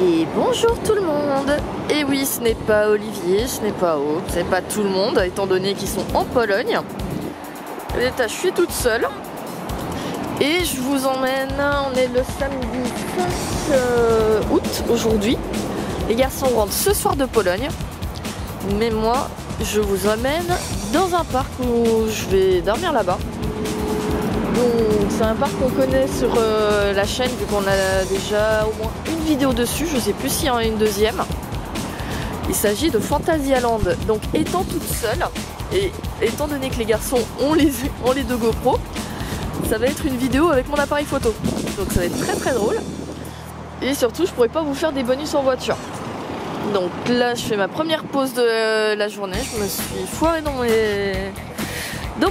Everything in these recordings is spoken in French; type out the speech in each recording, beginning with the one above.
Et bonjour tout le monde. Et oui, ce n'est pas Olivier, ce n'est pas Aude, c'est pas tout le monde, étant donné qu'ils sont en Pologne. Je suis toute seule. Et je vous emmène, on est le samedi 5 août aujourd'hui. Les garçons rentrent ce soir de Pologne. Mais moi, je vous emmène dans un parc où je vais dormir là-bas. Donc c'est un parc qu'on connaît sur la chaîne, vu qu'on a déjà au moins une vidéo dessus, je sais plus s'il y en a une deuxième. Il s'agit de Fantasyland. Donc étant toute seule, et étant donné que les garçons ont les deux GoPro, ça va être une vidéo avec mon appareil photo. Donc ça va être très très drôle. Et surtout, je pourrais pas vous faire des bonus en voiture. Donc là, je fais ma première pause de la journée. Je me suis foirée dans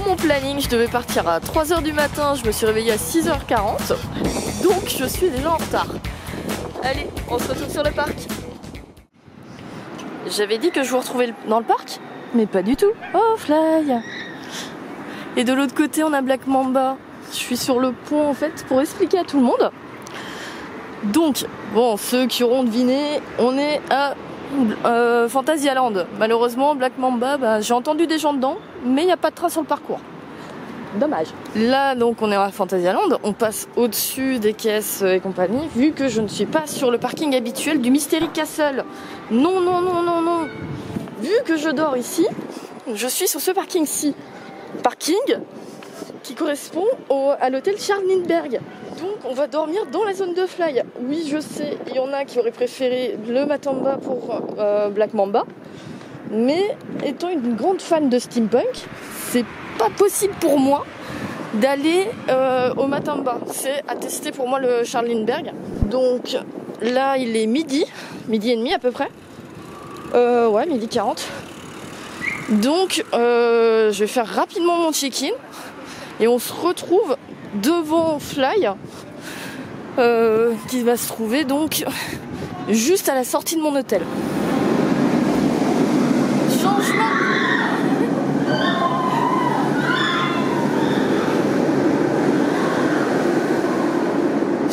mon planning. Je devais partir à 3 h du matin. Je me suis réveillée à 6 h 40. Donc je suis déjà en retard. Allez, on se retrouve sur le parc. J'avais dit que je vous retrouvais dans le parc, mais pas du tout. Oh, Fly! Et de l'autre côté, on a Black Mamba. Je suis sur le pont en fait pour expliquer à tout le monde. Donc, bon, ceux qui auront deviné, on est à Fantasyland. Malheureusement, Black Mamba, j'ai entendu des gens dedans, mais il n'y a pas de train sur le parcours. Dommage. Là, donc, on est à Fantasyland. On passe au-dessus des caisses et compagnie, vu que je ne suis pas sur le parking habituel du Mystery Castle. Non, non, non, non, non. Vu que je dors ici, je suis sur ce parking-ci. Parking qui correspond à l'hôtel Charles Lindbergh. Donc on va dormir dans la zone de Fly. Oui, je sais, il y en a qui auraient préféré le Matamba pour Black Mamba. Mais étant une grande fan de steampunk, c'est pas possible pour moi d'aller au Matamba. C'est à tester pour moi le Charles Lindbergh. Donc là il est midi et demi à peu près. Ouais, midi 40. Donc je vais faire rapidement mon check-in. Et on se retrouve devant Fly, qui va se trouver donc juste à la sortie de mon hôtel.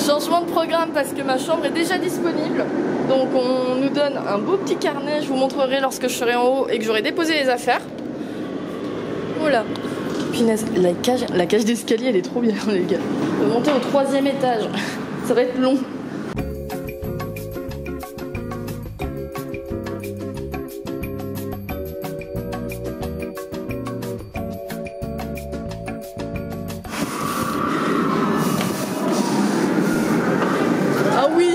Changement de programme parce que ma chambre est déjà disponible. Donc on nous donne un beau petit carnet, je vous montrerai lorsque je serai en haut et que j'aurai déposé les affaires. Voilà. Punaise, la cage d'escalier elle est trop bien les gars. On va monter au 3e étage, ça va être long. Ah oui,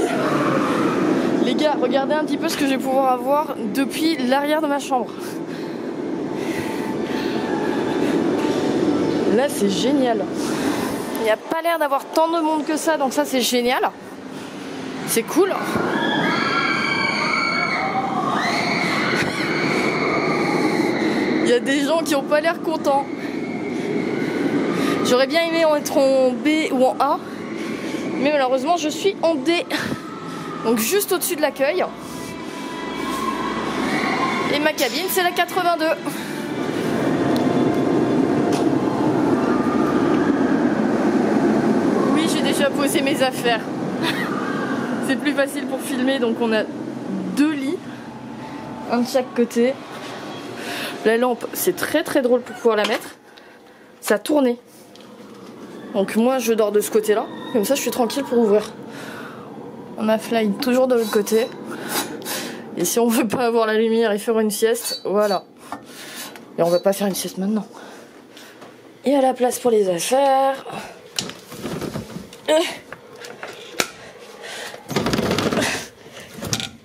les gars, regardez un petit peu ce que je vais pouvoir avoir depuis l'arrière de ma chambre. Là c'est génial. Il n'y a pas l'air d'avoir tant de monde que ça, donc ça c'est génial. C'est cool. Il y a des gens qui n'ont pas l'air contents. J'aurais bien aimé être en B ou en A, mais malheureusement je suis en D. Donc juste au-dessus de l'accueil. Et ma cabine c'est la 82. J'ai posé mes affaires. C'est plus facile pour filmer, donc on a 2 lits, un de chaque côté. La lampe, c'est très très drôle pour pouvoir la mettre. Ça tournait. Donc moi je dors de ce côté-là, comme ça je suis tranquille pour ouvrir. On a Fly toujours de l'autre côté. Et si on veut pas avoir la lumière et faire une sieste, voilà. Et on va pas faire une sieste maintenant. Et à la place pour les affaires.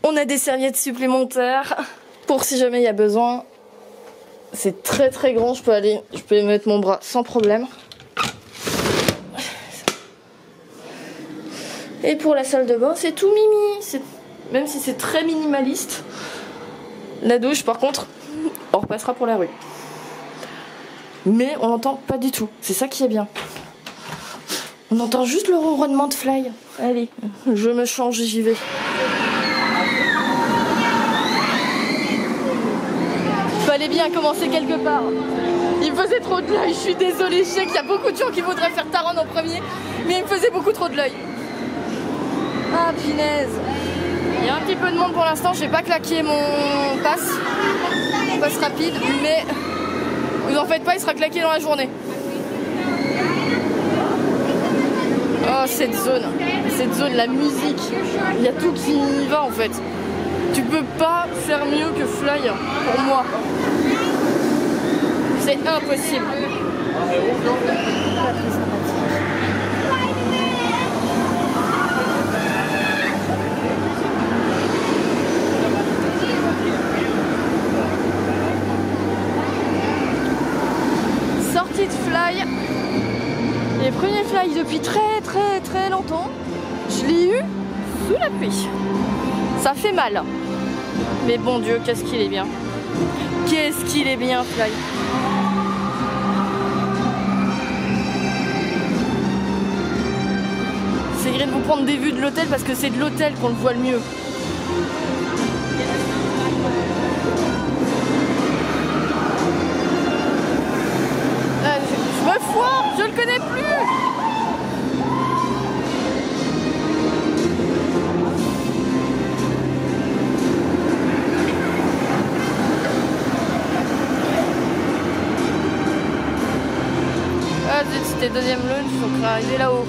On a des serviettes supplémentaires pour si jamais il y a besoin. C'est très très grand, je peux mettre mon bras sans problème. Et pour la salle de bain, c'est tout mimi. Même si c'est très minimaliste. La douche, par contre, on repassera pour la rue. Mais on n'entend pas du tout. C'est ça qui est bien. On entend juste le ronronnement de Fly. Allez, je me change et j'y vais. Fallait bien commencer quelque part. Il me faisait trop de l'œil, je suis désolée. Je sais qu'il y a beaucoup de gens qui voudraient faire Taron en premier, mais il me faisait beaucoup trop de l'œil. Ah, punaise. Il y a un petit peu de monde pour l'instant, j'ai pas claqué mon pass rapide, mais vous en faites pas, il sera claqué dans la journée. Oh cette zone, la musique, il y a tout qui y va en fait. Tu peux pas faire mieux que Fly pour moi. C'est impossible. Sortie de Fly. Les premiers Fly depuis très longtemps. Je l'ai eu sous la pluie. Ça fait mal. Mais bon Dieu, qu'est-ce qu'il est bien. Qu'est-ce qu'il est bien Fly. J'essaierai de vous prendre des vues de l'hôtel parce que c'est de l'hôtel qu'on le voit le mieux. Je me foire, je le connais plus. Ah zut, c'était deuxième lunch, donc arriver là-haut.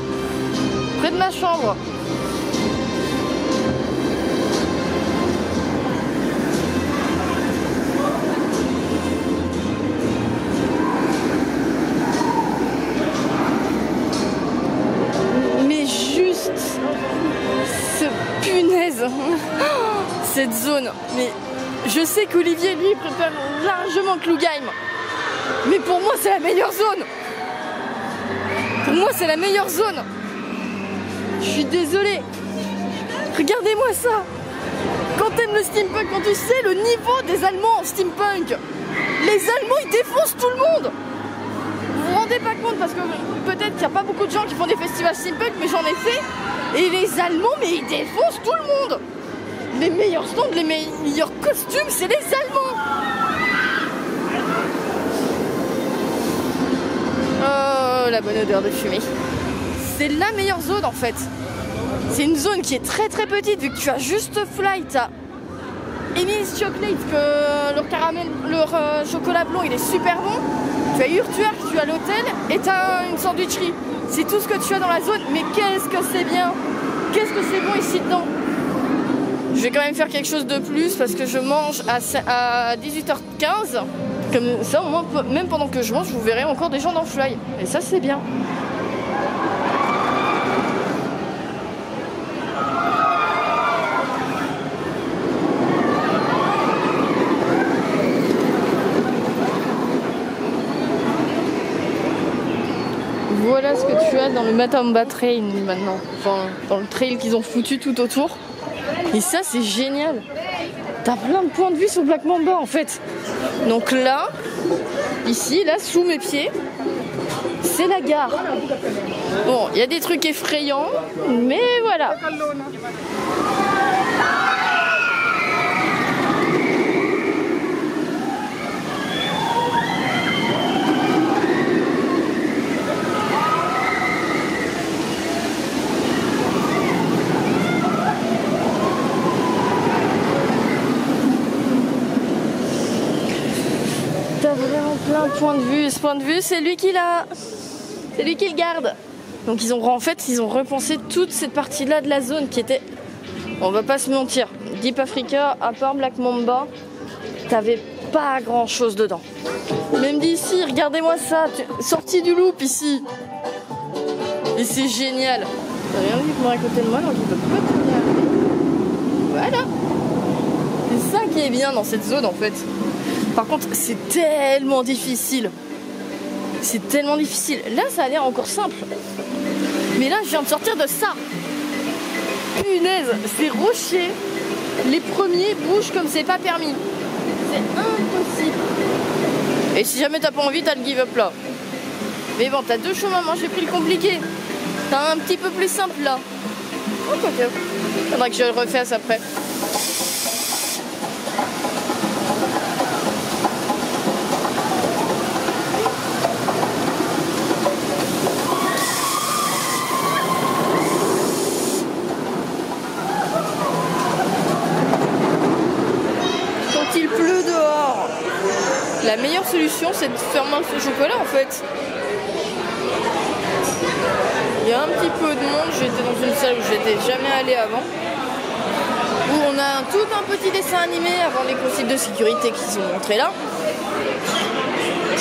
Près de ma chambre. Mais juste ce punaise. Cette zone. Mais je sais qu'Olivier lui préfère largement Klugheim. Mais pour moi c'est la meilleure zone. Pour moi c'est la meilleure zone. Je suis désolée. Regardez-moi ça. Quand t'aimes le steampunk, quand tu sais le niveau des Allemands en steampunk, les Allemands ils défoncent tout le monde. Vous vous rendez pas compte parce que peut-être qu'il n'y a pas beaucoup de gens qui font des festivals steampunk, mais j'en ai fait. Et les Allemands, mais ils défoncent tout le monde. Les meilleurs stands, les meilleurs costumes, c'est les Allemands. Oh, la bonne odeur de fumée. C'est la meilleure zone en fait. C'est une zone qui est très petite vu que tu as juste Fly, t'as Emily's Chocolate, que leur caramel, leur chocolat blanc il est super bon. Tu as Urtwerk, tu as l'hôtel et tu as une sandwicherie. C'est tout ce que tu as dans la zone, mais qu'est-ce que c'est bien. Qu'est-ce que c'est bon ici dedans. Je vais quand même faire quelque chose de plus parce que je mange à 18h15. Comme ça, au moins, même pendant que je mange, vous verrez encore des gens dans Fly. Et ça, c'est bien. Voilà ce que tu as dans le Matamba Train maintenant. Enfin, dans le trail qu'ils ont foutu tout autour. Et ça, c'est génial. T'as plein de points de vue sur Black Mamba en fait. Donc là, ici, là, sous mes pieds, c'est la gare. Bon, il y a des trucs effrayants, mais voilà. T'as vraiment plein de points de vue. Et ce point de vue, c'est lui qui l'a. C'est lui qui le garde. Donc ils ont repensé toute cette partie-là de la zone qui était. On va pas se mentir. Deep Africa, à part Black Mamba, t'avais pas grand-chose dedans. Même d'ici, regardez-moi ça. Sortie du loop ici. Et c'est génial. T'as rien vu pour à côté de moi, donc il peut pas te regarder. Voilà. C'est ça qui est bien dans cette zone en fait. Par contre, c'est tellement difficile. C'est tellement difficile. Là, ça a l'air encore simple. Mais là, je viens de sortir de ça. Punaise, ces rochers, les premiers bougent comme c'est pas permis. C'est impossible. Et si jamais t'as pas envie, t'as le give up là. Mais bon, t'as deux chemins. Moi, j'ai pris le compliqué. T'as un petit peu plus simple là. Oh, quoi que. Faudra que je le refasse après. la meilleure solution c'est de faire mince au chocolat en fait. Il y a un petit peu de monde, j'étais dans une salle où j'étais jamais allée avant. Où on a tout un petit dessin animé avant les consignes de sécurité qui sont montrés là.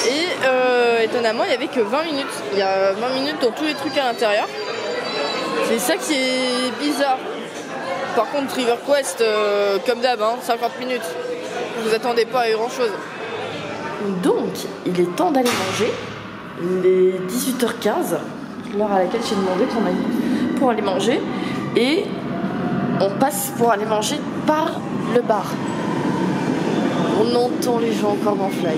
Et étonnamment il n'y avait que 20 minutes. Il y a 20 minutes dans tous les trucs à l'intérieur. C'est ça qui est bizarre. Par contre River Quest, comme d'hab, 50 minutes. Vous attendez pas à grand chose. Donc il est temps d'aller manger. Il est 18h15, l'heure à laquelle j'ai demandé qu'on aille pour aller manger. Et on passe pour aller manger par le bar. On entend les gens encore dans Fly.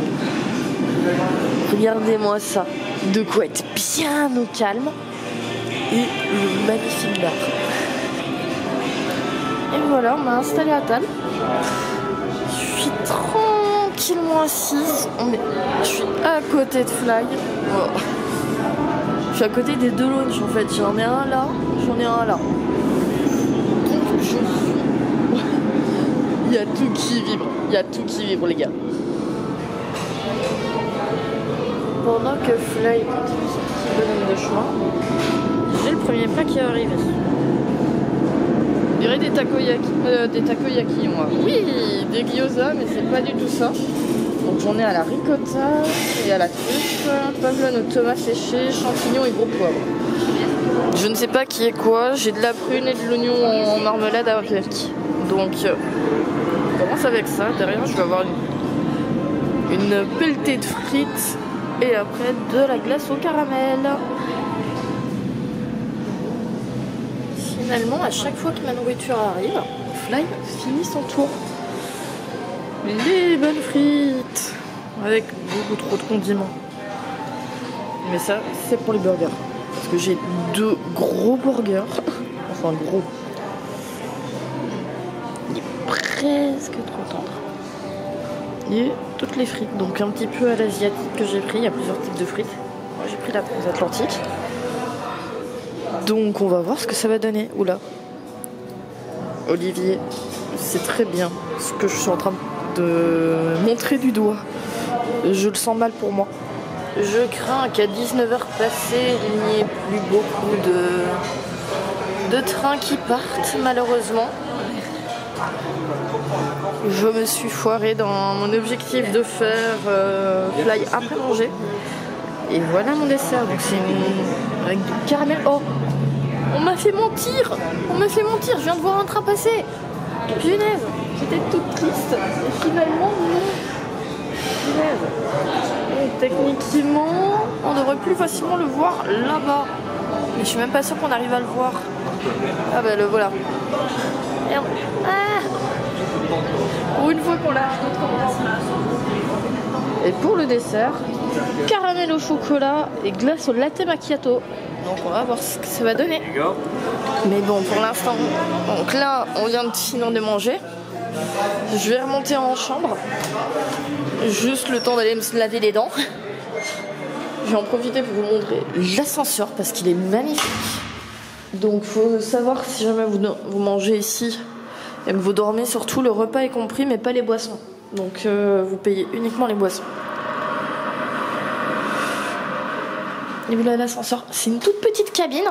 Regardez-moi ça. De quoi être bien au calme. Et le magnifique bar. Et voilà, on m'a installé à table. Je suis tranquillement assise. Je suis à côté de Fly. Oh. Je suis à côté des deux lounges en fait. J'en ai un là, j'en ai un là. Il y a tout qui vibre. Il y a tout qui vibre les gars. Pendant que Fly continue son petit bonhomme de chemin, j'ai le premier plat qui est arrivé. Je dirais des takoyaki moi. Oui, des gyoza, mais c'est pas du tout ça. Donc j'en ai à la ricotta et à la truffe, pavelone aux tomates séchées, champignons et gros poivre. Je ne sais pas qui est quoi, j'ai de la prune et de l'oignon en marmelade avec. Donc on commence avec ça, derrière je vais avoir une pelletée de frites et après de la glace au caramel. Finalement, à chaque fois que ma nourriture arrive, Fly finit son tour. Les bonnes frites avec beaucoup trop de condiments. Mais ça, c'est pour les burgers. Parce que j'ai 2 gros burgers. Enfin, gros. Il est presque trop tendre. Et toutes les frites. Donc un petit peu à l'asiatique que j'ai pris. Il y a plusieurs types de frites. Moi, j'ai pris la transatlantique. Donc on va voir ce que ça va donner. Oula. Olivier, c'est très bien ce que je suis en train de montrer du doigt. Je le sens mal pour moi. Je crains qu'à 19h passées, il n'y ait plus beaucoup de trains qui partent, malheureusement. Je me suis foirée dans mon objectif de faire Fly après manger. Et voilà mon dessert. Donc c'est avec du caramel. Oh, on m'a fait mentir. On m'a fait mentir. Je viens de voir un train passer. Punaise, j'étais toute triste. Et finalement, non. Punaise. Et techniquement, on devrait plus facilement le voir là-bas. Mais je suis même pas sûre qu'on arrive à le voir. Ah bah le voilà. Merde. Ah, pour une fois qu'on l'a Et pour le dessert, caramel au chocolat et glace au latte macchiato. Donc on va voir ce que ça va donner. Mais bon, pour l'instant, donc là, on vient de finir de manger. Je vais remonter en chambre. Juste le temps d'aller me laver les dents. Je vais en profiter pour vous montrer l'ascenseur parce qu'il est magnifique. Donc faut savoir si jamais vous mangez ici et que vous dormez, surtout le repas est compris mais pas les boissons. Donc vous payez uniquement les boissons. Et vous avez l'ascenseur. C'est une toute petite cabine.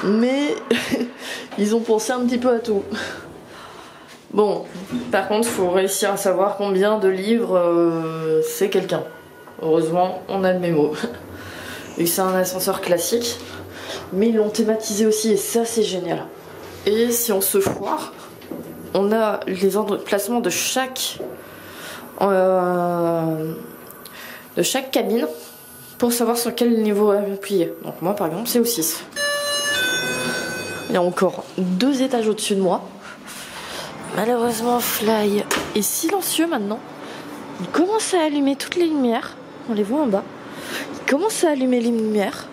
Mais ils ont pensé un petit peu à tout. Bon, par contre, il faut réussir à savoir combien de livres c'est quelqu'un. Heureusement, on a le mémo. Et c'est un ascenseur classique. Mais ils l'ont thématisé aussi et ça, c'est génial. Et si on se foire, on a les emplacements de chaque cabine pour savoir sur quel niveau appuyer. Donc moi, par exemple, c'est au 6. Il y a encore 2 étages au-dessus de moi. Malheureusement, Fly est silencieux maintenant. Il commence à allumer toutes les lumières. On les voit en bas. Il commence à allumer les lumières.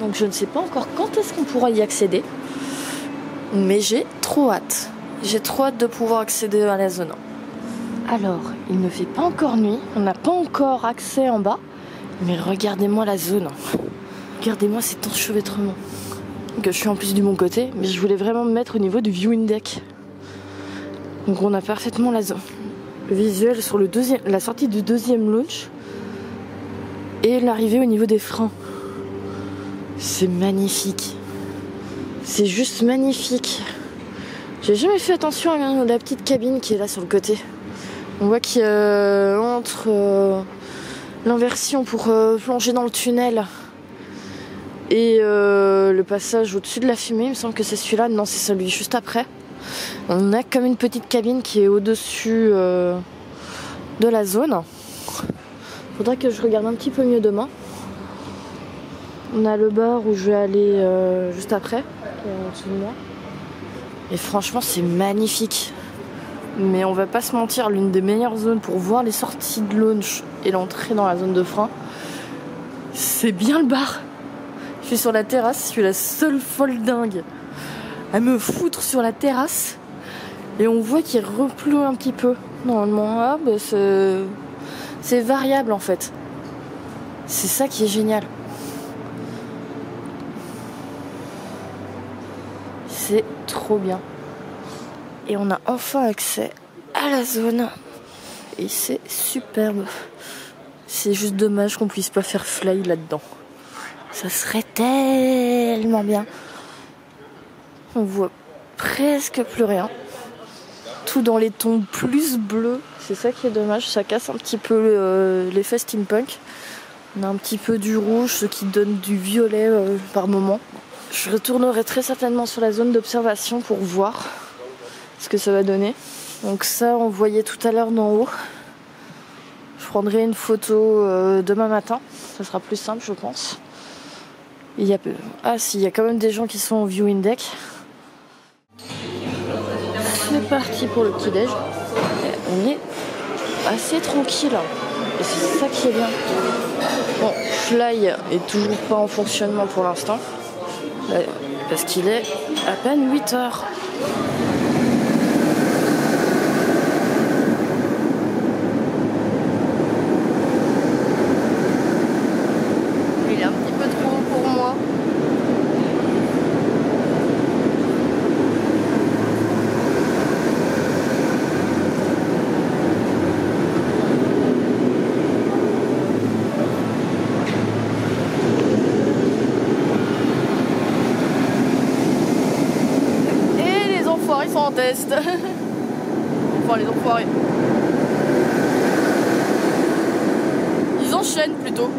Donc je ne sais pas encore quand est-ce qu'on pourra y accéder. Mais j'ai trop hâte. J'ai trop hâte de pouvoir accéder à la zone 1. Alors, il ne fait pas encore nuit. On n'a pas encore accès en bas. Mais regardez-moi la zone. Regardez-moi cet enchevêtrement. Que je suis en plus du bon côté. Mais je voulais vraiment me mettre au niveau du viewing deck. Donc on a parfaitement visuel sur la sortie du deuxième launch et l'arrivée au niveau des freins. C'est magnifique. C'est juste magnifique. J'ai jamais fait attention à la petite cabine qui est là sur le côté. On voit qu'il y a entre l'inversion pour plonger dans le tunnel et le passage au-dessus de la fumée, il me semble que c'est celui-là. Non, c'est celui juste après. On a comme une petite cabine qui est au-dessus de la zone. Faudrait que je regarde un petit peu mieux demain. On a le bar où je vais aller juste après, qui est en dessous de moi. Et franchement, c'est magnifique. Mais on va pas se mentir, l'une des meilleures zones pour voir les sorties de launch et l'entrée dans la zone de frein, c'est bien le bar. Je suis sur la terrasse, je suis la seule folle dingue à me foutre sur la terrasse. Et on voit qu'il repleut un petit peu. Normalement, ah, bah c'est variable en fait. C'est ça qui est génial. C'est trop bien. Et on a enfin accès à la zone. Et c'est superbe. C'est juste dommage qu'on puisse pas faire fly là-dedans. Ça serait tellement bien. On voit presque plus rien. Tout dans les tons plus bleus. C'est ça qui est dommage. Ça casse un petit peu l'effet steampunk. On a un petit peu du rouge, ce qui donne du violet par moment. Je retournerai très certainement sur la zone d'observation pour voir ce que ça va donner. Donc ça, on voyait tout à l'heure d'en haut. Je prendrai une photo demain matin. Ça sera plus simple, je pense. Il y a quand même des gens qui sont au viewing deck. C'est parti pour le petit déj. On est assez tranquille. Et c'est ça qui est bien. Bon, Fly est toujours pas en fonctionnement pour l'instant. Parce qu'il est à peine 8 heures. Il est un petit peu trop haut pour moi. Ils sont en test. Enfin, les enfoirés. Ils enchaînent plutôt.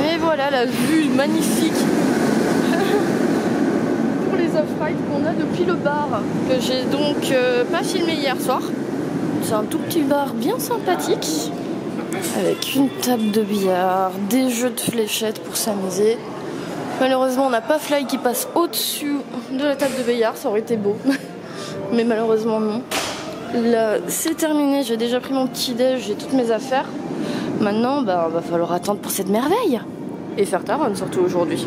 Et voilà la vue magnifique. Off-ride qu'on a depuis le bar que j'ai donc pas filmé hier soir. C'est un tout petit bar bien sympathique avec une table de billard, des jeux de fléchettes pour s'amuser. Malheureusement on n'a pas Fly qui passe au-dessus de la table de billard, ça aurait été beau mais malheureusement non. Là c'est terminé, j'ai déjà pris mon petit déj, j'ai toutes mes affaires. Maintenant va falloir attendre pour cette merveille et faire ta run surtout aujourd'hui.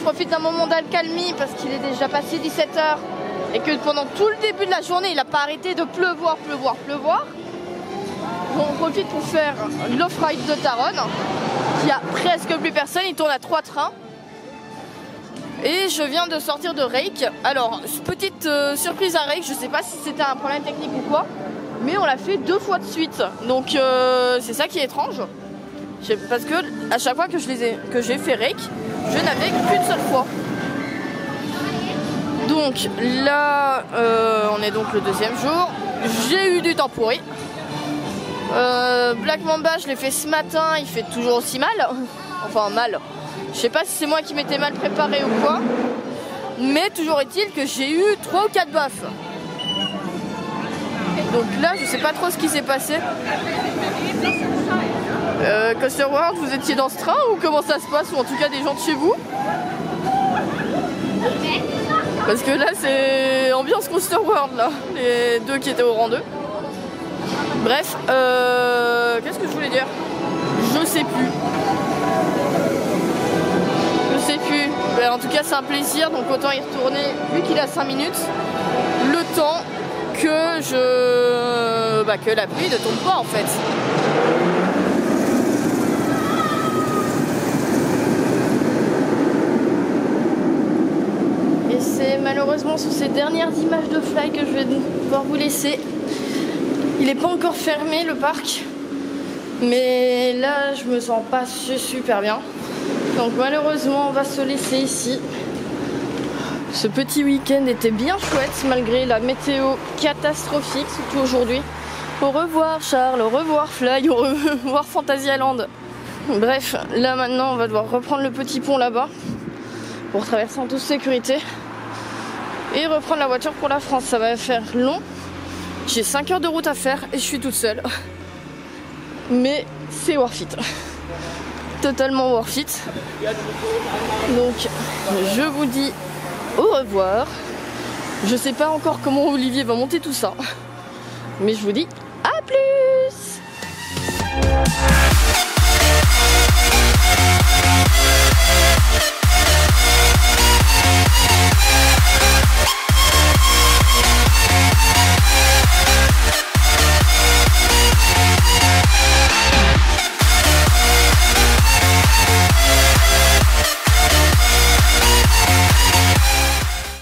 profite d'un moment d'accalmie parce qu'il est déjà passé 17 h et que pendant tout le début de la journée, il n'a pas arrêté de pleuvoir. On profite pour faire l'off-ride de Taronne, qui a presque plus personne, il tourne à 3 trains. Et je viens de sortir de Rake. Alors, petite surprise à Rake, je sais pas si c'était un problème technique ou quoi, mais on l'a fait 2 fois de suite. Donc c'est ça qui est étrange. Parce que à chaque fois que j'ai fait Rake, je n'avais qu'une seule fois. Donc là, on est donc le 2e jour. J'ai eu du temps pourri. Black Mamba, je l'ai fait ce matin, il fait toujours aussi mal. Enfin mal. Je sais pas si c'est moi qui m'étais mal préparé ou quoi. Mais toujours est-il que j'ai eu 3 ou 4 baffes. Donc là, je sais pas trop ce qui s'est passé. Coaster World, vous étiez dans ce train ou comment ça se passe? Ou en tout cas des gens de chez vous? Parce que là, c'est ambiance Coaster World, là. Les 2 qui étaient au rang 2. Bref, qu'est-ce que je voulais dire? Je sais plus. Ben, en tout cas, c'est un plaisir, donc autant y retourner vu qu'il a 5 minutes. Le temps que que la pluie ne tombe pas en fait. Et c'est malheureusement sur ces dernières images de Fly que je vais devoir vous laisser. Il n'est pas encore fermé le parc, mais là je me sens pas super bien. Donc malheureusement on va se laisser ici. Ce petit week-end était bien chouette malgré la météo catastrophique, surtout aujourd'hui. Au revoir Charles, au revoir Fly, au revoir Fantasyland. Bref, là maintenant on va devoir reprendre le petit pont là-bas pour traverser en toute sécurité et reprendre la voiture pour la France. Ça va faire long. J'ai 5 heures de route à faire et je suis toute seule. Mais c'est worth it. Totalement worth it. Donc je vous dis au revoir. Je sais pas encore comment Olivier va monter tout ça, mais je vous dis